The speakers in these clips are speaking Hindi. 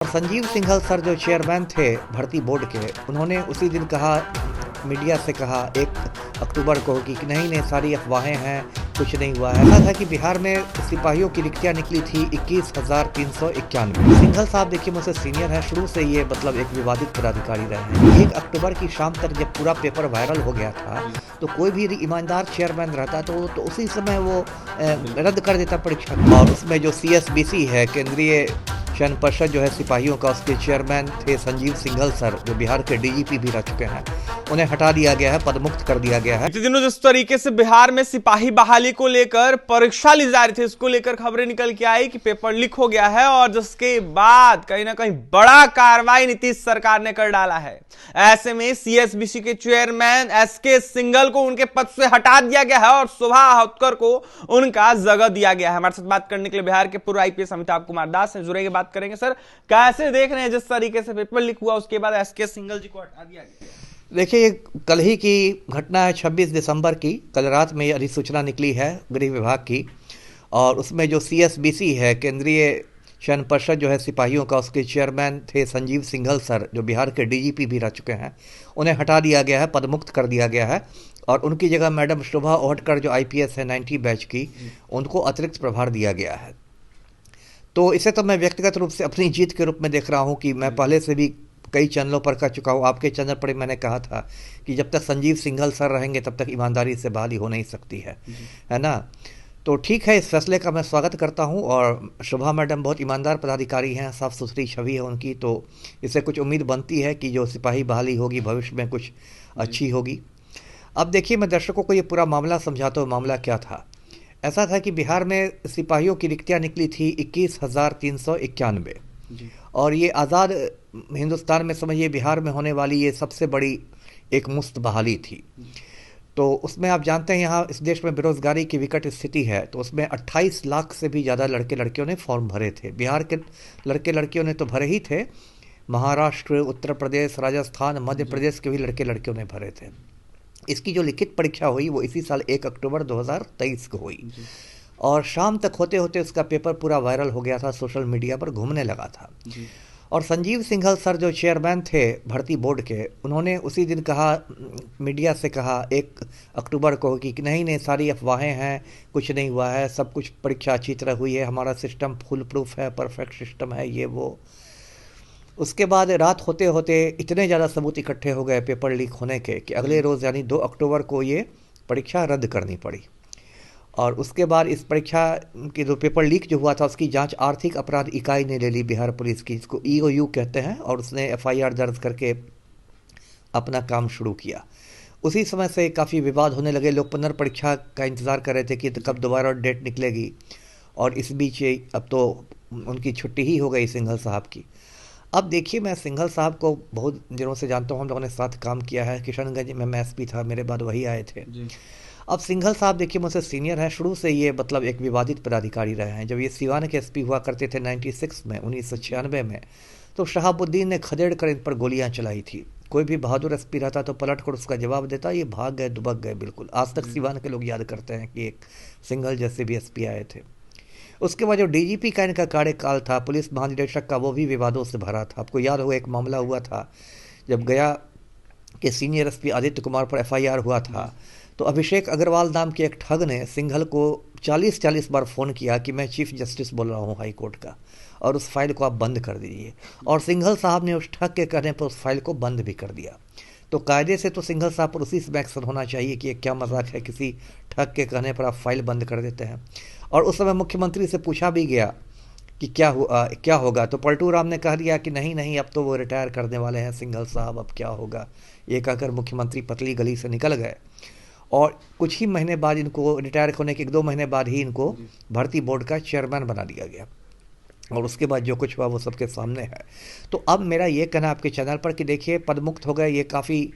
और संजीव सिंघल सर जो चेयरमैन थे भर्ती बोर्ड के, उन्होंने उसी दिन कहा, मीडिया से कहा 1 अक्टूबर को कि नहीं सारी अफवाहें हैं, कुछ नहीं हुआ है। ऐसा था कि बिहार में सिपाहियों की रिक्तियाँ निकली थी 21,391। सिंघल साहब देखिए मुझसे सीनियर हैं, शुरू से ये मतलब एक विवादित पदाधिकारी रहे हैं। 1 अक्टूबर की शाम तक जब पूरा पेपर वायरल हो गया था तो कोई भी ईमानदार चेयरमैन रहता तो उसी समय वो रद्द कर देता परीक्षा। और उसमें जो CSBC है, केंद्रीय चयन परिषद जो है सिपाहियों का, उसके चेयरमैन थे संजीव सिंघल सर, जो बिहार के DGP भी रह चुके हैं। उन्हें हटा दिया गया है, पदमुक्त कर दिया गया है। इतने दिनों जिस तरीके से बिहार में सिपाही बहाली को लेकर परीक्षा ली जा रही थी, इसको लेकर खबरें निकल के आई कि पेपर लीक हो गया है और जिसके बाद कहीं ना कहीं बड़ा कार्रवाई नीतीश सरकार ने कर डाला है। ऐसे में CSBC के चेयरमैन SK सिंघल को उनके पद से हटा दिया गया है और शोभा होतकर को उनका जगह दिया गया है। हमारे साथ बात करने के लिए बिहार के पूर्व IPS अमिताभ कुमार दास हैं, जुड़ेंगे, बात करेंगे। सर, कैसे देख रहे हैं जिस तरीके से पेपर लीक हुआ उसके बाद SK सिंघल जी को हटा दिया गया? देखिए, ये कल ही की घटना है, 26 दिसंबर की। कल रात में अधिसूचना निकली है गृह विभाग की, और उसमें जो CSBC है, केंद्रीय चयन परिषद जो है सिपाहियों का, उसके चेयरमैन थे संजीव सिंघल सर, जो बिहार के DGP भी रह चुके हैं। उन्हें हटा दिया गया है, पदमुक्त कर दिया गया है, और उनकी जगह मैडम शोभा होतकर जो IPS है 90 बैच की, उनको अतिरिक्त प्रभार दिया गया है। तो इसे तो मैं व्यक्तिगत रूप से अपनी जीत के रूप में देख रहा हूँ कि मैं पहले से भी कई चैनलों पर कर चुका हूँ। आपके चैनल पर मैंने कहा था कि जब तक संजीव सिंघल सर रहेंगे तब तक ईमानदारी से बहाली हो नहीं सकती है ना। तो ठीक है, इस फैसले का मैं स्वागत करता हूँ, और शोभा मैडम बहुत ईमानदार पदाधिकारी हैं, साफ़ सुथरी छवि है उनकी, तो इससे कुछ उम्मीद बनती है कि जो सिपाही बहाली होगी भविष्य में कुछ अच्छी होगी। अब देखिए, मैं दर्शकों को ये पूरा मामला समझाता हूँ। मामला क्या था? ऐसा था कि बिहार में सिपाहियों की रिक्तियाँ निकली थी 21,391, और ये आज़ाद हिंदुस्तान में समझिए बिहार में होने वाली ये सबसे बड़ी एक मुफ्त बहाली थी। तो उसमें आप जानते हैं यहाँ इस देश में बेरोजगारी की विकट स्थिति है, तो उसमें 28 लाख से भी ज़्यादा लड़के लड़कियों ने फॉर्म भरे थे। बिहार के लड़के लड़कियों ने तो भरे ही थे, महाराष्ट्र, उत्तर प्रदेश, राजस्थान, मध्य प्रदेश के भी लड़के लड़कियों ने भरे थे। इसकी जो लिखित परीक्षा हुई वो इसी साल 1 अक्टूबर 2023 को हुई, और शाम तक होते होते उसका पेपर पूरा वायरल हो गया था, सोशल मीडिया पर घूमने लगा था। और संजीव सिंघल सर जो चेयरमैन थे भर्ती बोर्ड के, उन्होंने उसी दिन कहा, मीडिया से कहा 1 अक्टूबर को कि नहीं सारी अफवाहें हैं, कुछ नहीं हुआ है, सब कुछ परीक्षा अच्छी तरह हुई है, हमारा सिस्टम फुल प्रूफ है, परफेक्ट सिस्टम है, ये वो। उसके बाद रात होते होते इतने ज़्यादा सबूत इकट्ठे हो गए पेपर लीक होने के कि अगले रोज़ यानी 2 अक्टूबर को ये परीक्षा रद्द करनी पड़ी। और उसके बाद इस परीक्षा की जो पेपर लीक जो हुआ था उसकी जांच आर्थिक अपराध इकाई ने ले ली, बिहार पुलिस की, इसको EOU कहते हैं, और उसने FIR दर्ज करके अपना काम शुरू किया। उसी समय से काफ़ी विवाद होने लगे, लोग पुनर्परीक्षा का इंतज़ार कर रहे थे कि कब दोबारा डेट निकलेगी, और इस बीच अब तो उनकी छुट्टी ही हो गई सिंघल साहब की। अब देखिए, मैं सिंघल साहब को बहुत दिनों से जानता हूँ, हम लोगों ने साथ काम किया है। किशनगंज में मैं SP था, मेरे बाद वही आए थे। अब सिंघल साहब देखिए मुझसे सीनियर हैं, शुरू से ये मतलब एक विवादित पदाधिकारी रहे हैं। जब ये सिवान के SP हुआ करते थे 96 में, 1996 में, तो शहाबुद्दीन ने खदेड़ कर इन पर गोलियां चलाई थी। कोई भी बहादुर SP रहता तो पलट कर उसका जवाब देता, ये भाग गए, दुबक गए बिल्कुल। आज तक सिवान के लोग याद करते हैं कि एक सिंघल जैसे भी SP आए थे। उसके बाद जो DGP का इनका कार्यकाल था, पुलिस महानिदेशक का, वो भी विवादों से भरा था। आपको याद होगा एक मामला हुआ था जब गया के सीनियर SP आदित्य कुमार पर FIR हुआ था, तो अभिषेक अग्रवाल नाम के एक ठग ने सिंघल को 40 बार फ़ोन किया कि मैं चीफ जस्टिस बोल रहा हूँ हाई कोर्ट का, और उस फाइल को आप बंद कर दीजिए। और सिंघल साहब ने उस ठग के कहने पर उस फाइल को बंद भी कर दिया। तो कायदे से तो सिंघल साहब पर उसी समय एक्शन होना चाहिए कि ये क्या मजाक है, किसी ठग के कहने पर आप फाइल बंद कर देते हैं। और उस समय मुख्यमंत्री से पूछा भी गया कि क्या होगा, तो पलटू राम ने कह दिया कि नहीं अब तो वो रिटायर करने वाले हैं सिंघल साहब, अब क्या होगा। ये कहकर मुख्यमंत्री पतली गली से निकल गए, और कुछ ही महीने बाद इनको, रिटायर होने के 1-2 महीने बाद ही इनको भर्ती बोर्ड का चेयरमैन बना दिया गया। और उसके बाद जो कुछ हुआ वो सबके सामने है। तो अब मेरा ये कहना आपके चैनल पर कि देखिए, पदमुक्त हो गए, ये काफ़ी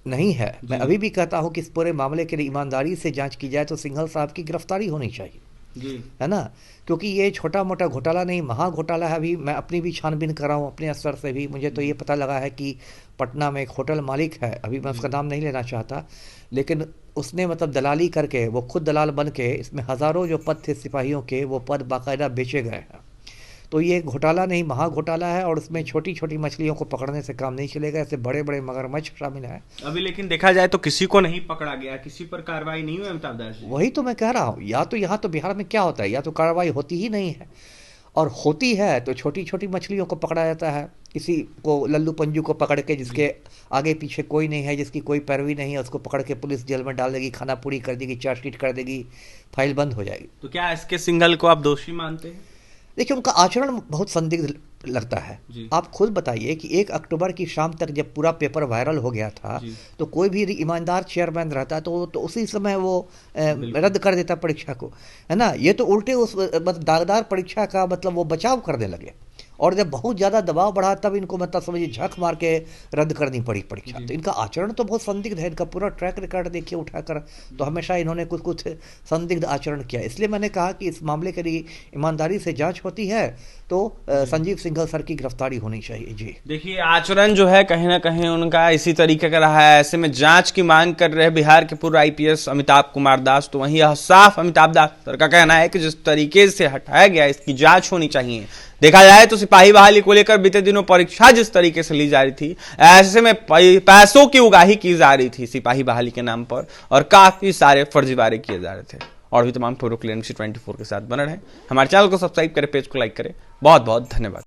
नहीं है। मैं अभी भी कहता हूँ कि इस पूरे मामले के लिए ईमानदारी से जांच की जाए तो सिंघल साहब की गिरफ्तारी होनी चाहिए, है ना, क्योंकि ये छोटा मोटा घोटाला नहीं, महा घोटाला है। अभी मैं अपनी भी छानबीन कर रहा हूँ अपने स्तर से भी। मुझे तो ये पता लगा है कि पटना में एक होटल मालिक है, अभी मैं उसका नाम नहीं लेना चाहता, लेकिन उसने मतलब दलाली करके, वो खुद दलाल बन के, इसमें हज़ारों जो पद थे सिपाहियों के, वो पद बाकायदा बेचे गए हैं। तो ये घोटाला नहीं, महा घोटाला है, और उसमें छोटी छोटी मछलियों को पकड़ने से काम नहीं चलेगा, ऐसे बड़े बड़े मगरमच्छ शामिल है। अभी लेकिन देखा जाए तो किसी को नहीं पकड़ा गया, किसी पर कार्रवाई नहीं हुई अमिताभ दास जी। वही तो मैं कह रहा हूँ, या तो यहाँ तो बिहार में क्या होता है, या तो कार्रवाई होती ही नहीं है, और होती है तो छोटी छोटी मछलियों को पकड़ा जाता है, किसी को लल्लू पंजू को पकड़ के, जिसके आगे पीछे कोई नहीं है, जिसकी कोई पैरवी नहीं है, उसको पकड़ के पुलिस जेल में डाल देगी, खाना पूरी कर देगी, चार्जशीट कर देगी, फाइल बंद हो जाएगी। तो क्या एसके सिंघल को आप दोषी मानते हैं? देखिए, उनका आचरण बहुत संदिग्ध लगता है। आप खुद बताइए कि 1 अक्टूबर की शाम तक जब पूरा पेपर वायरल हो गया था, तो कोई भी ईमानदार चेयरमैन रहता तो उसी समय वो रद्द कर देता परीक्षा को, है ना। ये तो उल्टे उस दागदार परीक्षा का मतलब वो बचाव करने लगे, और जब बहुत ज़्यादा दबाव बढ़ा तब इनको मतलब समझिए झक मार के रद्द करनी पड़ी परीक्षा। तो इनका आचरण तो बहुत संदिग्ध है, इनका पूरा ट्रैक रिकॉर्ड देखिए उठाकर, तो हमेशा इन्होंने कुछ कुछ संदिग्ध आचरण किया। इसलिए मैंने कहा कि इस मामले के लिए ईमानदारी से जांच होती है तो संजीव सिंघल सर की गिरफ्तारी होनी चाहिए। जी देखिए, आचरण जो है कहीं ना कहीं उनका इसी तरीके का रहा है, ऐसे में जांच की मांग कर रहे बिहार के पूर्व IPS अमिताभ कुमार दास। तो वहीं यह साफ अमिताभ दास सर का कहना है कि जिस तरीके से हटाया गया इसकी जांच होनी चाहिए। देखा जाए तो सिपाही बहाली को लेकर बीते दिनों परीक्षा जिस तरीके से ली जा रही थी, ऐसे में पैसों की उगाही की जा रही थी सिपाही बहाली के नाम पर, और काफी सारे फर्जीवाड़े किए जा रहे थे। और भी तमाम खबरों के लिए NBC 24 के साथ बने रहें, हमारे चैनल को सब्सक्राइब करें, पेज को लाइक करें। बहुत बहुत धन्यवाद।